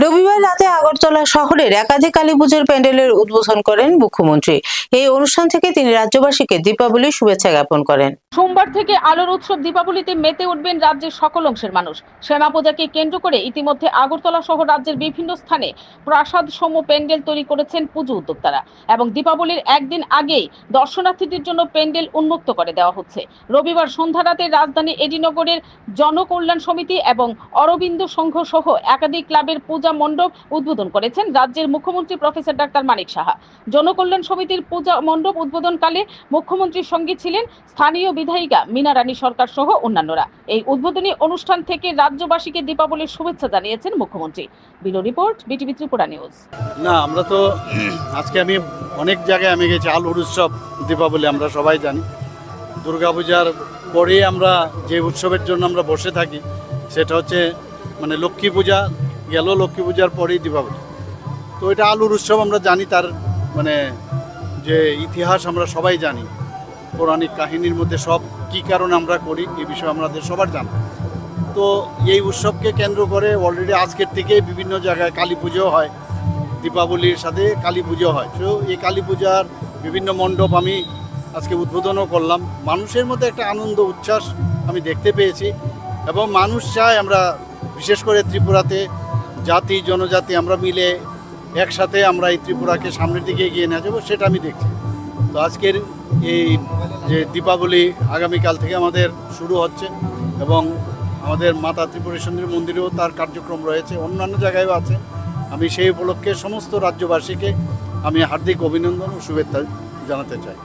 রবিবার রাতে আগরতলা শহরের একাধিক কালীপুজোর প্যান্ডেলের উদ্বোধন করেন মুখ্যমন্ত্রী। এই অনুষ্ঠান থেকে তিনি রাজ্যবাসীকে দীপাবলির শুভেচ্ছা জ্ঞাপন করেন। সোমবার থেকে আলোর উৎসব দীপাবলিতে মেতে উঠবেন রাজ্যের সকল অংশের মানুষ। শ্যামা পূজাকে কেন্দ্র করে ইতিমধ্যে আগরতলা সহ রাজ্যের বিভিন্ন স্থানে প্রাসাদ সম প্যান্ডেল তৈরি করেছেন পুজো উদ্যোক্তারা এবং দীপাবলির একদিন আগেই দর্শনার্থীদের জন্য প্যান্ডেল উন্মুক্ত করে দেওয়া হচ্ছে। রবিবার সন্ধ্যা রাতে রাজধানী এডিনগরের জনকল্যাণ সমিতি এবং অরবিন্দ সংঘ সহ একাধিক ক্লাবের পূজা মণ্ডপ উদ্বোধন করেছেন রাজ্যের মুখ্যমন্ত্রী প্রফেসর ডাক্তার মানিক সাহা। জনকল্যাণ সমিতির পূজা মণ্ডপ উদ্বোধনকালে মুখ্যমন্ত্রীর সঙ্গে ছিলেন স্থানীয় বিধায়িকা মীনা রানী সরকার সহ অন্যান্যরা। এই উদ্বোধনী অনুষ্ঠান থেকে রাজ্যবাসীকে দীপাবলির শুভেচ্ছা জানিয়েছেন মুখ্যমন্ত্রী। Bureau report, BTV Tripura news. না, আমরা তো আজকে আমি অনেক জায়গায় আমি গেছি। আলোর উৎসব দীপাবলি আমরা সবাই জানি। দুর্গাপূজার পরে আমরা যে উৎসবের জন্য আমরা বসে থাকি সেটা হচ্ছে মানে লক্ষ্মী পূজা গেল, লক্ষ্মী পূজার পরেই দীপাবলি। তো এটা আলোর উৎসব আমরা জানি, তার মানে যে ইতিহাস আমরা সবাই জানি। পৌরাণিক কাহিনীর মধ্যে সব কী কারণে আমরা করি এই বিষয়ে আমাদের সবার জানা। তো এই উৎসবকে কেন্দ্র করে অলরেডি আজকের থেকে বিভিন্ন জায়গায় কালী পুজো হয়, দীপাবলির সাথে কালী পুজো হয়। তো এই কালী পূজার বিভিন্ন মণ্ডপ আমি আজকে উদ্বোধনও করলাম। মানুষের মধ্যে একটা আনন্দ উচ্ছ্বাস আমি দেখতে পেয়েছি এবং মানুষ চায় আমরা বিশেষ করে ত্রিপুরাতে জাতি জনজাতি আমরা মিলে একসাথে আমরা এই ত্রিপুরাকে সামনের দিকে এগিয়ে নিয়ে যাবো, সেটা আমি দেখছি। তো আজকের এই যে দীপাবলি আগামীকাল থেকে আমাদের শুরু হচ্ছে এবং আমাদের মাতা ত্রিপুরেশ্বরী মন্দিরেও তার কার্যক্রম রয়েছে, অন্যান্য জায়গায়ও আছে। আমি সেই উপলক্ষে সমস্ত রাজ্যবাসীকে আমি হার্দিক অভিনন্দন ও শুভেচ্ছা জানাতে চাই।